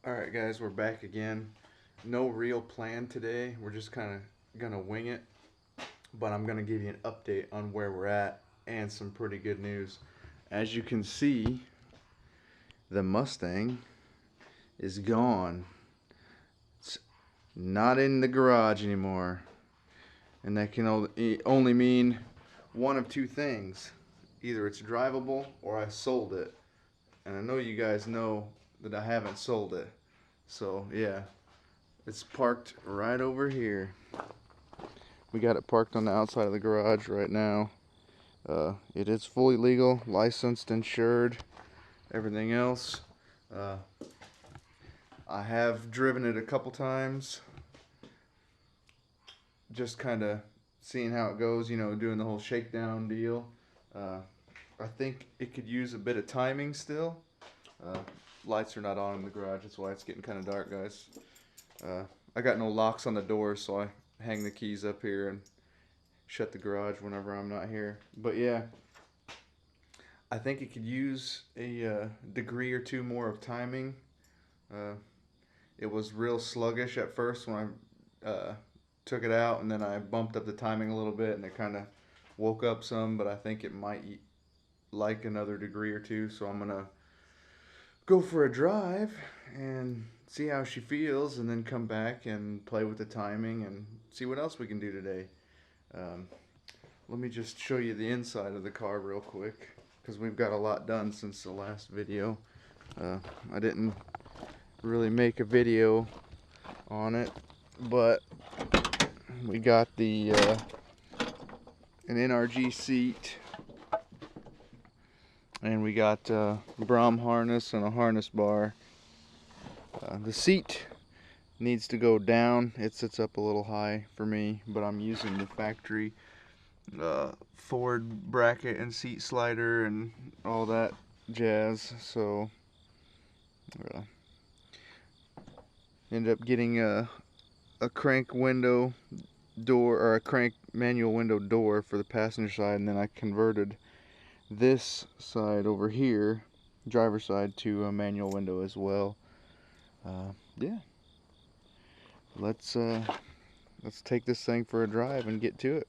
Alright guys, we're back again. No real plan today, we're just kind of gonna wing it, but I'm gonna give you an update on where we're at and some pretty good news. As you can see, the Mustang is gone. It's not in the garage anymore, and that can only mean one of two things. Either it's drivable or I sold it, and I know you guys know that I haven't sold it. So yeah, it's parked right over here. We got it parked on the outside of the garage right now. It is fully legal, licensed, insured, everything else. I have driven it a couple times, just kind of seeing how it goes, you know, doing the whole shakedown deal. I think it could use a bit of timing still. Lights are not on in the garage, that's why it's getting kind of dark, guys. I got no locks on the doors, so I hang the keys up here and shut the garage whenever I'm not here. But yeah, I think it could use a degree or two more of timing. It was real sluggish at first when I took it out, and then I bumped up the timing a little bit and it kind of woke up some, but I think it might like another degree or two, so I'm gonna go for a drive and see how she feels, and then come back and play with the timing and see what else we can do today. Let me just show you the inside of the car real quick, because we've got a lot done since the last video. I didn't really make a video on it, but we got the an NRG seat, and we got a Brom harness and a harness bar. The seat needs to go down. It sits up a little high for me, but I'm using the factory Ford bracket and seat slider and all that jazz, so ended up getting a crank window door, or a crank manual window door for the passenger side, and then I converted this side over here, driver's side, to a manual window as well. Yeah, let's take this thing for a drive and get to it.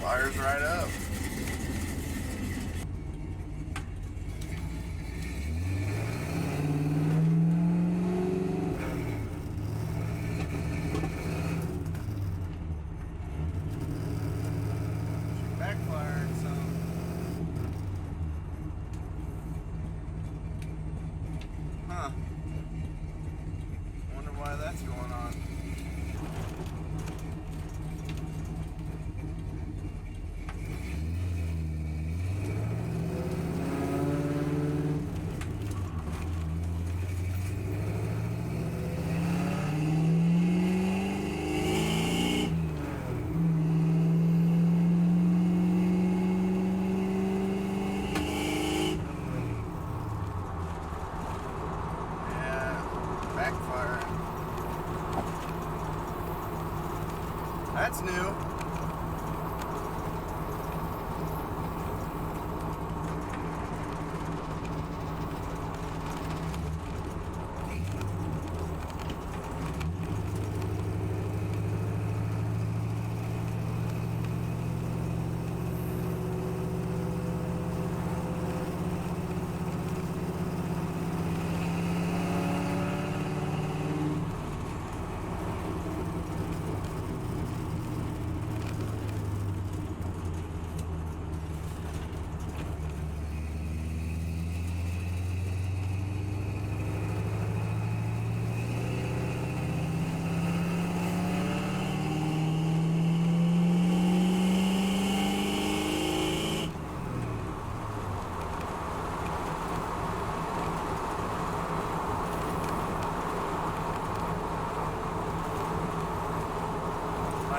Fires right up. Backfired some. Huh. Wonder why that's going on. That's new.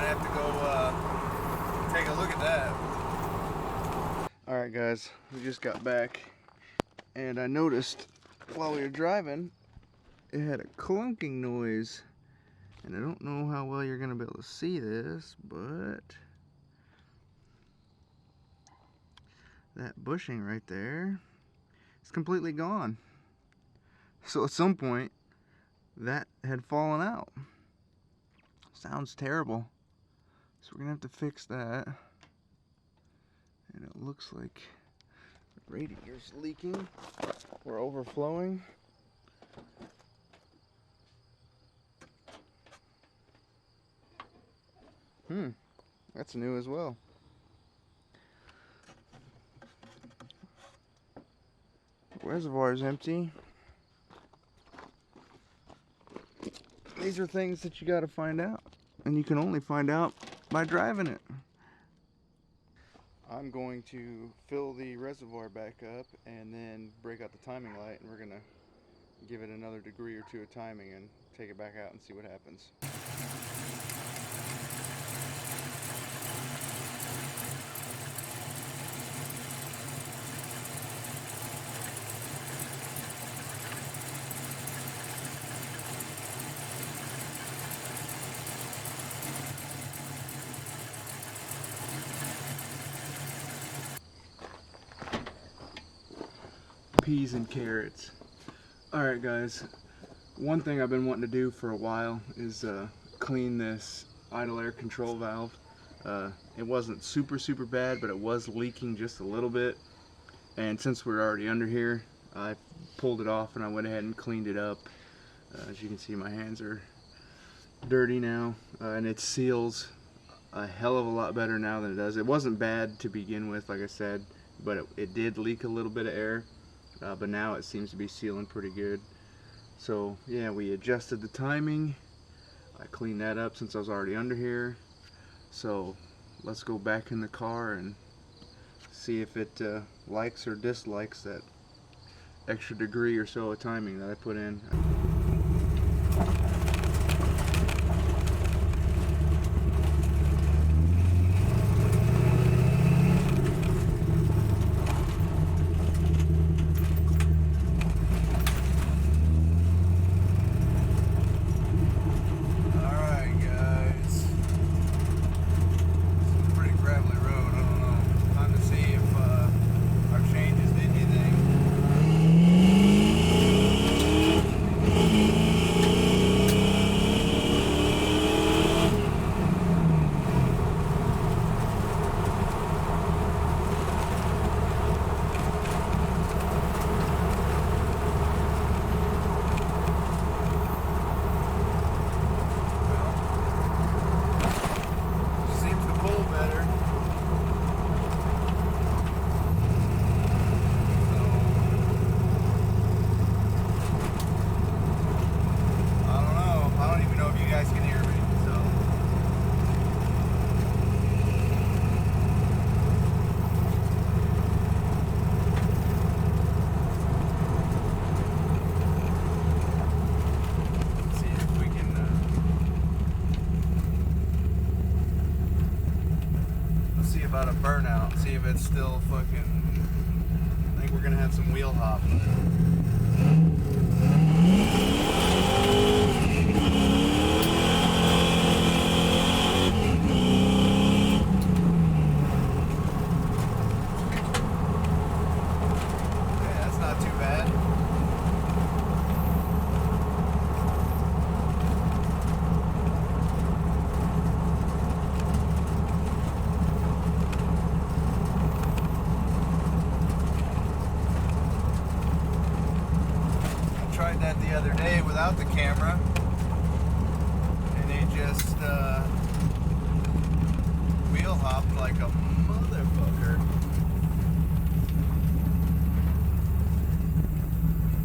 Have to go take a look at that. Alright guys, we just got back, and I noticed while we were driving it had a clunking noise. And I don't know how well you're going to be able to see this, but that bushing right there is completely gone. So at some point, that had fallen out. Sounds terrible. So we're going to have to fix that. And it looks like the radiator's leaking or overflowing. That's new as well. The reservoir is empty. These are things that you got to find out, and you can only find out by driving it. I'm going to fill the reservoir back up and then break out the timing light, and we're going to give it another degree or two of timing and take it back out and see what happens. Peas and carrots. Alright guys, one thing I've been wanting to do for a while is clean this idle air control valve. It wasn't super bad, but it was leaking just a little bit, and since we're already under here, I pulled it off and I went ahead and cleaned it up. As you can see, my hands are dirty now, and it seals a hell of a lot better now than it does. It wasn't bad to begin with, like I said, but it did leak a little bit of air. But now it seems to be sealing pretty good. So yeah, we adjusted the timing. I cleaned that up since I was already under here. So let's go back in the car and see if it likes or dislikes that extra degree or so of timing that I put in. About a burnout, see if it's still fucking. I think we're gonna have some wheel hop. Yeah, that's not too bad. Tried that the other day without the camera, and it just wheel hopped like a motherfucker.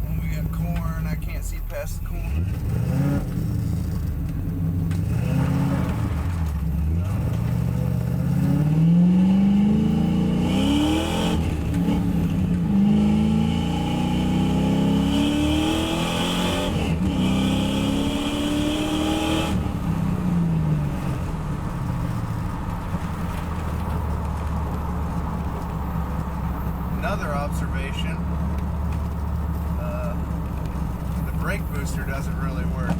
When we got corn, I can't see past the corn. Another observation, the brake booster doesn't really work.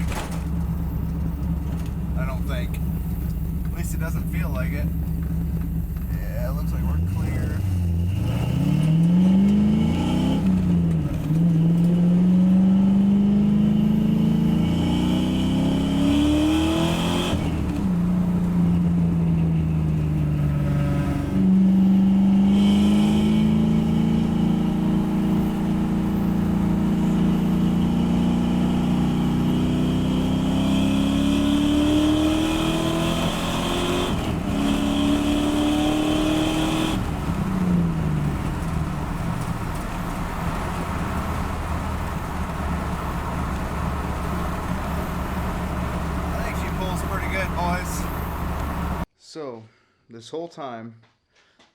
I don't think. At least it doesn't feel like it. Yeah, it looks like we're clear. So, this whole time,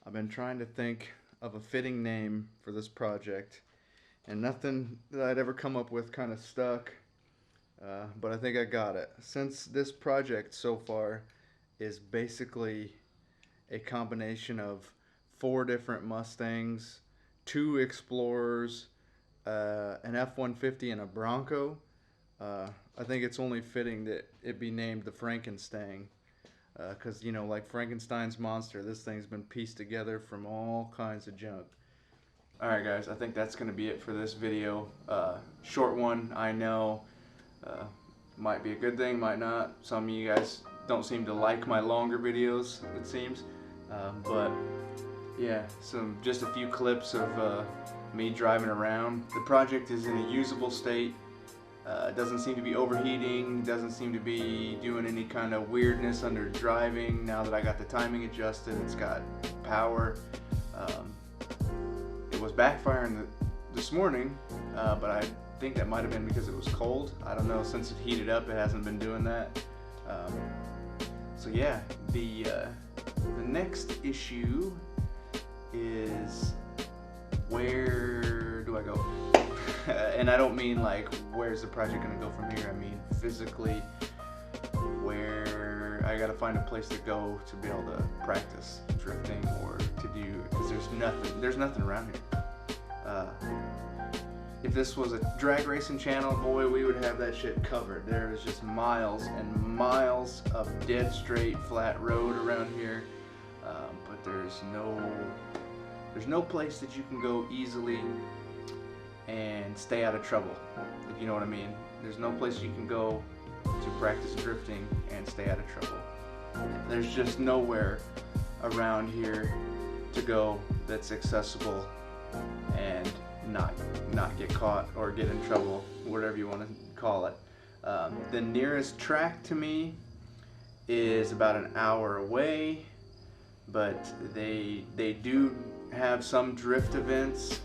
I've been trying to think of a fitting name for this project, and nothing that I'd ever come up with kind of stuck, but I think I got it. Since this project so far is basically a combination of 4 different Mustangs, 2 Explorers, an F-150, and a Bronco, I think it's only fitting that it be named the Frankenstang. Because, you know, like Frankenstein's monster, this thing's been pieced together from all kinds of junk. Alright guys, I think that's going to be it for this video. Short one, I know. Might be a good thing, might not. Some of you guys don't seem to like my longer videos, it seems. But, yeah, just a few clips of me driving around. The project is in a usable state. It doesn't seem to be overheating, doesn't seem to be doing any kind of weirdness under driving. Now that I got the timing adjusted, it's got power. It was backfiring this morning, but I think that might have been because it was cold. I don't know, since it heated up, it hasn't been doing that. So yeah, the next issue is, where do I go? And I don't mean like, where's the project gonna go from here? I mean physically, where I gotta find a place to go to be able to practice drifting or to do, because there's nothing around here. If this was a drag racing channel, boy, we would have that shit covered. There is just miles and miles of dead straight flat road around here, but there's no place that you can go easily and stay out of trouble, if you know what I mean. There's no place you can go to practice drifting and stay out of trouble. There's just nowhere around here to go that's accessible and not get caught or get in trouble, whatever you want to call it. The nearest track to me is about an hour away, but they do have some drift events.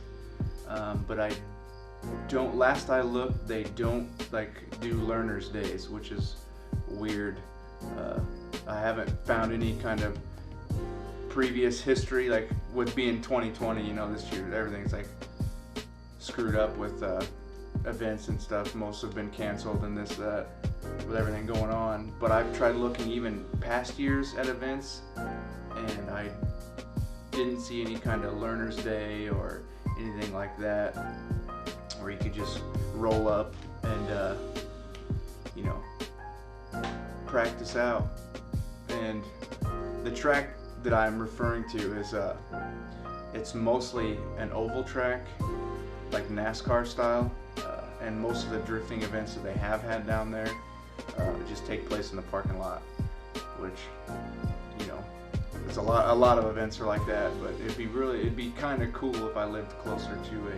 But last I looked, they don't like do learner's days, which is weird. I haven't found any kind of previous history, like with being 2020, you know, this year everything's like screwed up with events and stuff. Most have been canceled and this, that, with everything going on. But I've tried looking even past years at events, and I didn't see any kind of learner's day or anything like that, where you could just roll up and you know, practice out. And the track that I'm referring to is it's mostly an oval track, like NASCAR style, and most of the drifting events that they have had down there just take place in the parking lot, which, you know, it's a lot of events are like that. But it'd be kind of cool if I lived closer to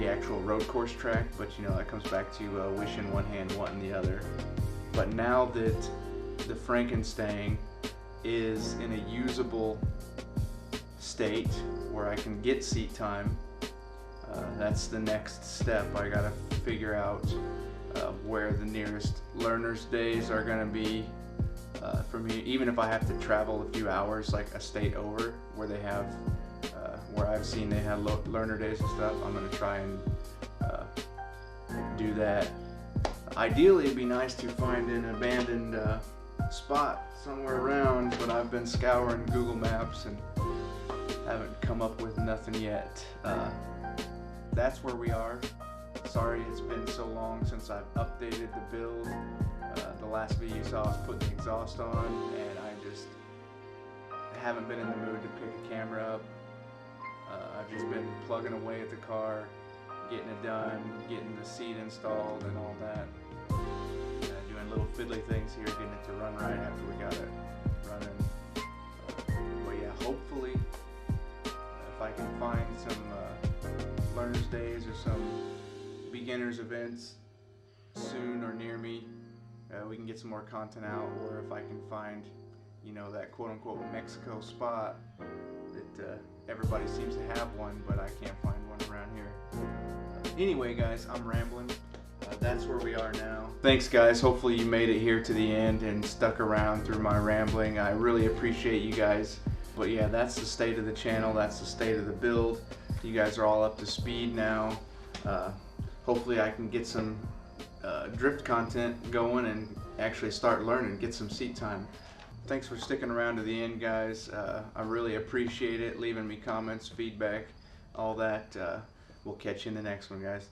a actual road course track. But you know, that comes back to wishing one hand, wanting the other. But now that the Frankenstang is in a usable state where I can get seat time, that's the next step. I gotta figure out where the nearest learner's days are gonna be for me, even if I have to travel a few hours, like a state over, where they have, where I've seen they have learner days and stuff. I'm gonna try and do that. Ideally, it'd be nice to find an abandoned spot somewhere around, but I've been scouring Google Maps and haven't come up with nothing yet. That's where we are. Sorry it's been so long since I've updated the build. The last video you saw was putting the exhaust on, and I just haven't been in the mood to pick a camera up. I've just been plugging away at the car, getting it done, getting the seat installed and all that. Doing little fiddly things here, getting it to run right after we got it running. But yeah, hopefully if I can find some learners days or some beginners events soon or near me, we can get some more content out. Or if I can find, you know, that quote-unquote Mexico spot that everybody seems to have one, but I can't find one around here. Anyway guys, I'm rambling. That's where we are now. Thanks guys, hopefully you made it here to the end and stuck around through my rambling. I really appreciate you guys. But yeah, that's the state of the channel, that's the state of the build. You guys are all up to speed now. Hopefully I can get some drift content going and actually start learning, get some seat time. Thanks for sticking around to the end guys. I really appreciate it, leaving me comments, feedback, all that. We'll catch you in the next one guys.